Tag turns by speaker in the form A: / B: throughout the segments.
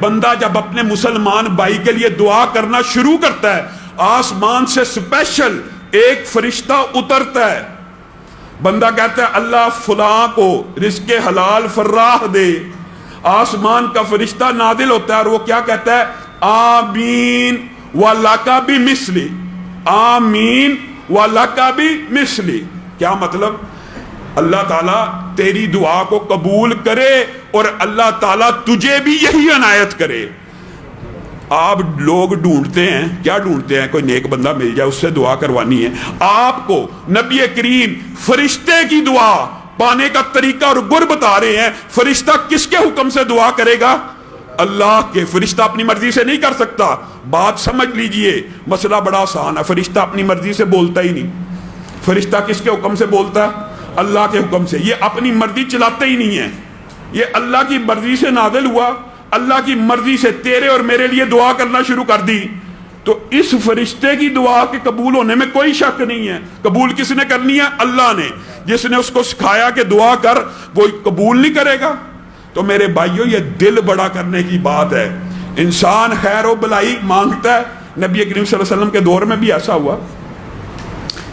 A: بندہ جب اپنے مسلمان بھائی کے لیے دعا کرنا شروع کرتا ہے، آسمان سے سپیشل ایک فرشتہ اترتا ہے، بندہ کہتا ہے اللہ فلاں کو رزق حلال فراہ دے، آسمان کا فرشتہ نازل ہوتا ہے اور وہ کیا کہتا ہے؟ آمین وَلَكَ بِمِثْلِ، آمین وَلَكَ بِمِثْلِ۔ کیا مطلب؟ اللہ تعالیٰ تیری دعا کو قبول کرے اور اللہ تعالیٰ تجھے بھی یہی عنایت کرے۔ آپ لوگ ڈھونڈتے ہیں، کیا ڈھونڈتے ہیں؟ کوئی نیک بندہ مل جائے، اس سے دعا کروانی ہے۔ آپ کو نبی کریم فرشتے کی دعا پانے کا طریقہ اور گر بتا رہے ہیں۔ فرشتہ کس کے حکم سے دعا کرے گا؟ اللہ کے۔ فرشتہ اپنی مرضی سے نہیں کر سکتا۔ بات سمجھ لیجئے، مسئلہ بڑا آسان ہے۔ فرشتہ اپنی مرضی سے بولتا ہی نہیں۔ فرشتہ کس کے حکم سے بولتا ہے؟ اللہ کے حکم سے۔ یہ اپنی مرضی چلاتے ہی نہیں ہے، یہ اللہ کی مرضی سے نازل ہوا، اللہ کی مرضی سے تیرے اور میرے لیے دعا کرنا شروع کر دی۔ تو اس فرشتے کی دعا کے قبول ہونے میں کوئی شک نہیں ہے۔ قبول کس نے کرنی ہے؟ اللہ نے۔ جس نے اس کو سکھایا کہ دعا کر، وہ قبول نہیں کرے گا؟ تو میرے بھائیوں، یہ دل بڑا کرنے کی بات ہے۔ انسان خیر و بلائی مانگتا ہے۔ نبی کریم صلی اللہ علیہ وسلم کے دور میں بھی ایسا ہوا۔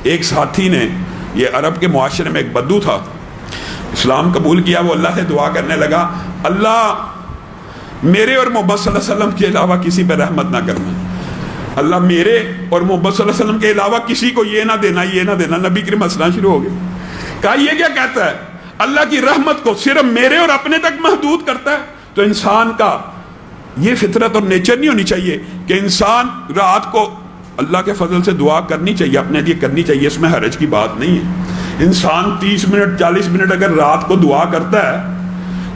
A: ایک ساتھی نے، یہ عرب کے معاشرے میں ایک بدو تھا، اسلام قبول کیا، وہ اللہ سے دعا کرنے لگا، اللہ میرے اور محمد صلی اللہ علیہ وسلم کے علاوہ کسی پہ رحمت نہ کرنا، اللہ میرے اور محمد صلی اللہ علیہ وسلم کے علاوہ کسی کو یہ نہ دینا، یہ نہ دینا۔ نبی کریم ہنسنا شروع ہو گئے، کہا یہ کیا کہتا ہے؟ اللہ کی رحمت کو صرف میرے اور اپنے تک محدود کرتا ہے۔ تو انسان کا یہ فطرت اور نیچر نہیں ہونی چاہیے کہ انسان رات کو اللہ کے فضل سے دعا کرنی چاہیے، اپنے لیے کرنی چاہیے، اس میں حرج کی بات نہیں ہے۔ انسان 30 منٹ 40 منٹ اگر رات کو دعا کرتا ہے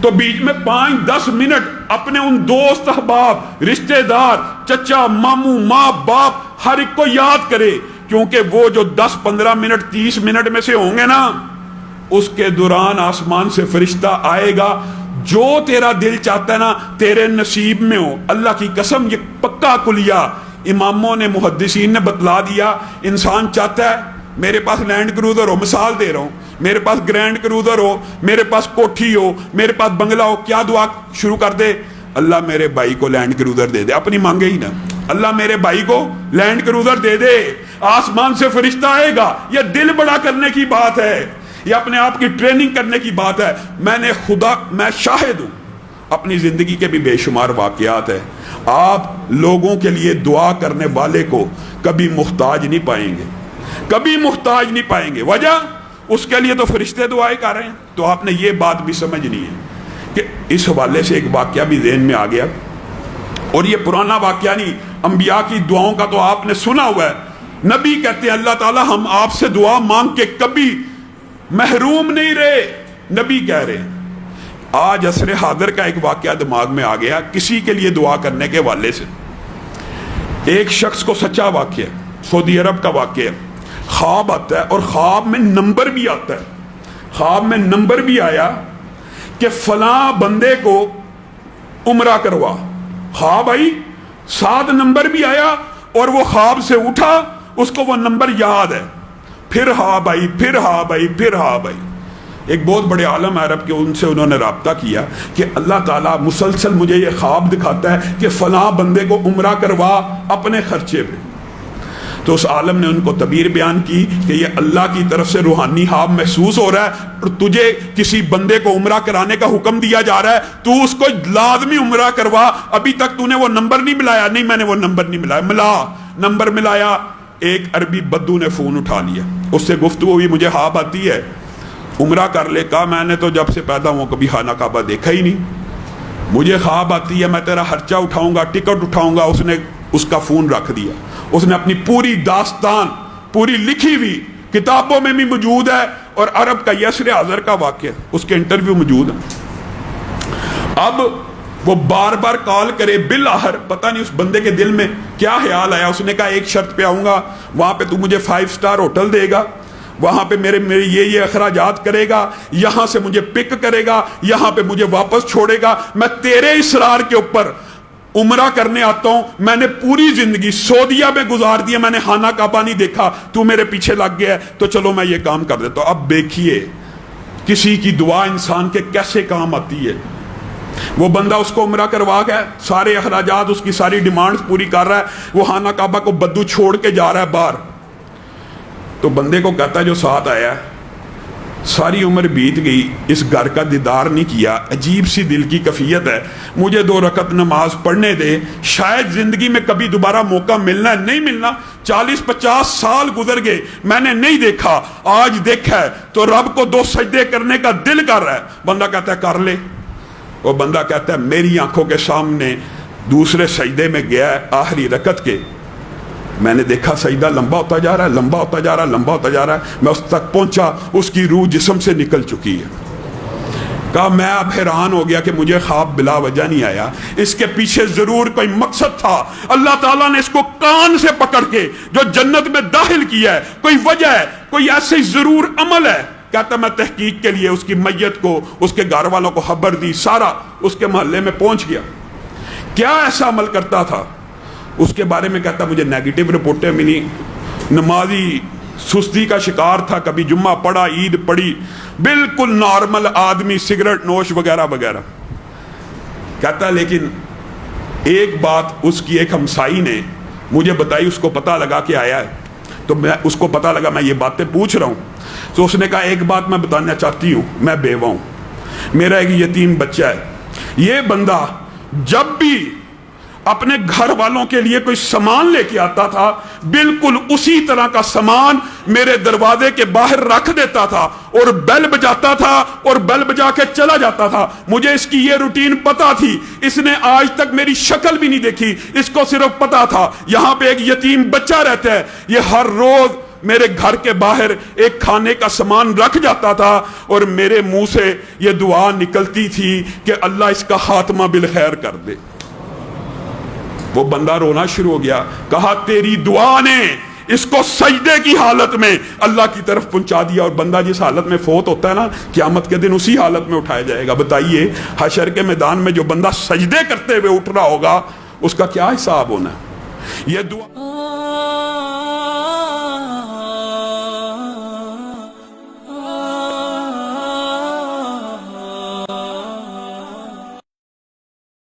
A: تو بیچ میں 5-10 منٹ اپنے ان دوست احباب، رشتہ دار، چچا، ماموں، ماں، باپ، ہر ایک کو یاد کرے، کیونکہ وہ جو 10-15 منٹ 30 منٹ میں سے ہوں گے نا، اس کے دوران آسمان سے فرشتہ آئے گا، جو تیرا دل چاہتا ہے نا تیرے نصیب میں ہو۔ اللہ کی قسم، یہ پکا کلیہ اماموں نے، محدثین نے بتلا دیا۔ انسان چاہتا ہے میرے پاس لینڈ کروزر ہو، مثال دے رہا ہوں، میرے پاس گرینڈ کروزر ہو، میرے پاس کوٹھی ہو، میرے پاس بنگلہ ہو، کیا دعا شروع کر دے؟ اللہ میرے بھائی کو لینڈ کروزر دے دے، اپنی مانگے ہی نا، اللہ میرے بھائی کو لینڈ کروزر دے دے، آسمان سے فرشتہ آئے گا۔ یہ دل بڑا کرنے کی بات ہے، یہ اپنے آپ کی ٹریننگ کرنے کی بات ہے۔ میں شاہد ہوں، اپنی زندگی کے بھی بے شمار واقعات ہیں۔ آپ لوگوں کے لیے دعا کرنے والے کو کبھی محتاج نہیں پائیں گے، کبھی محتاج نہیں پائیں گے۔ وجہ اس کے لیے تو فرشتے دعائیں کر رہے ہیں۔ تو آپ نے یہ بات بھی سمجھنی ہے کہ اس حوالے سے ایک واقعہ بھی ذہن میں آ گیا، اور یہ پرانا واقعہ نہیں، انبیاء کی دعاؤں کا تو آپ نے سنا ہوا ہے۔ نبی کہتے ہیں اللہ تعالیٰ ہم آپ سے دعا مانگ کے کبھی محروم نہیں رہے، نبی کہہ رہے ہیں۔ آج عصر حاضر کا ایک واقعہ دماغ میں آ گیا کسی کے لیے دعا کرنے کے حوالے سے۔ ایک شخص کو، سچا واقعہ، سعودی عرب کا واقعہ، خواب آتا ہے اور خواب میں نمبر بھی آتا ہے۔ خواب میں نمبر بھی آیا کہ فلاں بندے کو عمرہ کروا۔ خواب آئی، 7 نمبر بھی آیا، اور وہ خواب سے اٹھا، اس کو وہ نمبر یاد ہے۔ پھر خواب آئی، پھر خواب آئی، پھر خواب آئی۔ ایک بہت بڑے عالم عرب کے، ان سے انہوں نے رابطہ کیا کہ اللہ تعالیٰ مسلسل مجھے یہ خواب دکھاتا ہے کہ فلاں بندے کو عمرہ کروا اپنے خرچے پہ۔ تو اس عالم نے ان کو تعبیر بیان کی کہ یہ اللہ کی طرف سے روحانی خواب محسوس ہو رہا ہے، اور تجھے کسی بندے کو عمرہ کرانے کا حکم دیا جا رہا ہے، تو اس کو لازمی عمرہ کروا۔ ابھی تک تو نے وہ نمبر نہیں ملایا؟ نہیں، میں نے وہ نمبر نہیں ملایا۔ ملا، نمبر ملایا۔ ایک عربی بدو نے فون اٹھا لیا، اس سے گفتگو ہوئی، مجھے خواب آتی ہے عمرہ کر لے۔ کہا میں نے تو جب سے پیدا ہوں کبھی خانہ کعبہ دیکھا ہی نہیں، مجھے خواب آتی ہے میں تیرا خرچہ اٹھاؤں گا، ٹکٹ اٹھاؤں گا۔ اس نے اس کا فون رکھ دیا، اس نے اپنی پوری داستان، پوری لکھی ہوئی، کتابوں میں بھی موجود ہے، اور عرب کا عصر حاضر کا واقعہ، اس کے انٹرویو موجود ہے۔ اب وہ بار بار کال کرے، بالآخر پتہ نہیں اس بندے کے دل میں کیا خیال آیا، اس نے کہا ایک شرط پہ آؤں گا، وہاں پہ تو مجھے 5 سٹار ہوٹل دے گا، وہاں پہ میرے یہ اخراجات کرے گا، یہاں سے مجھے پک کرے گا، یہاں پہ مجھے واپس چھوڑے گا، میں تیرے اصرار کے اوپر عمرہ کرنے آتا ہوں، میں نے پوری زندگی سعودیہ میں گزار دیا، میں نے خانہ کعبہ نہیں دیکھا، تو میرے پیچھے لگ گیا ہے، تو چلو میں یہ کام کر دیتا ہوں۔ اب دیکھیے کسی کی دعا انسان کے کیسے کام آتی ہے۔ وہ بندہ اس کو عمرہ کروا گیا, سارے اخراجات, اس کی ساری ڈیمانڈز پوری کر رہا ہے, وہ خانہ کعبہ کو بدو چھوڑ کے جا رہا ہے باہر. تو بندے کو کہتا ہے جو ساتھ آیا ہے, ساری عمر بیت گئی, اس گھر کا دیدار نہیں کیا, عجیب سی دل کی کیفیت ہے, مجھے 2 رکعت نماز پڑھنے دے, شاید زندگی میں کبھی دوبارہ موقع ملنا ہے, نہیں ملنا, 40-50 سال گزر گئے, میں نے نہیں دیکھا, آج دیکھا ہے تو رب کو 2 سجدے کرنے کا دل کر رہا ہے. بندہ کہتا ہے کر لے. وہ بندہ کہتا ہے میری آنکھوں کے سامنے دوسرے سجدے میں گیا ہے, آخری رکعت کے, میں نے دیکھا سجدہ لمبا ہوتا جا رہا ہے, لمبا ہوتا جا رہا ہے, لمبا ہوتا جا رہا ہے, میں اس تک پہنچا, اس کی روح جسم سے نکل چکی ہے. کہا میں اب حیران ہو گیا کہ مجھے خواب بلا وجہ نہیں آیا, اس کے پیچھے ضرور کوئی مقصد تھا, اللہ تعالیٰ نے اس کو کان سے پکڑ کے جو جنت میں داخل کیا ہے, کوئی وجہ ہے, کوئی ایسے ضرور عمل ہے. کہتا میں تحقیق کے لیے اس کی میت کو, اس کے گھر والوں کو خبر دی, سارا اس کے محلے میں پہنچ گیا, کیا ایسا عمل کرتا تھا. اس کے بارے میں کہتا مجھے نیگیٹو رپورٹیں ملی, نمازی سستی کا شکار تھا, کبھی جمعہ پڑھا, عید پڑھی, بالکل نارمل آدمی, سگریٹ نوش وغیرہ وغیرہ. کہتا لیکن ایک بات اس کی ایک ہمسائی نے مجھے بتائی, اس کو پتہ لگا کہ آیا ہے, تو میں اس کو پتہ لگا میں یہ باتیں پوچھ رہا ہوں, تو اس نے کہا ایک بات میں بتانا چاہتی ہوں, میں بیوہ ہوں, میرا ایک یتیم بچہ ہے. یہ بندہ جب بھی اپنے گھر والوں کے لیے کوئی سامان لے کے آتا تھا, بالکل اسی طرح کا سامان میرے دروازے کے باہر رکھ دیتا تھا, اور بیل بجاتا تھا, اور بیل بجا کے چلا جاتا تھا. مجھے اس کی یہ روٹین پتا تھی, اس نے آج تک میری شکل بھی نہیں دیکھی, اس کو صرف پتا تھا یہاں پہ ایک یتیم بچہ رہتا ہے, یہ ہر روز میرے گھر کے باہر ایک کھانے کا سامان رکھ جاتا تھا, اور میرے منہ سے یہ دعا نکلتی تھی کہ اللہ اس کا خاتمہ بالخیر کر دے. وہ بندہ رونا شروع ہو گیا, کہا تیری دعا نے اس کو سجدے کی حالت میں اللہ کی طرف پہنچا دیا. اور بندہ جس حالت میں فوت ہوتا ہے نا, قیامت کے دن اسی حالت میں اٹھایا جائے گا. بتائیے حشر کے میدان میں جو بندہ سجدے کرتے ہوئے اٹھ رہا ہوگا, اس کا کیا حساب ہونا ہے. یہ دعا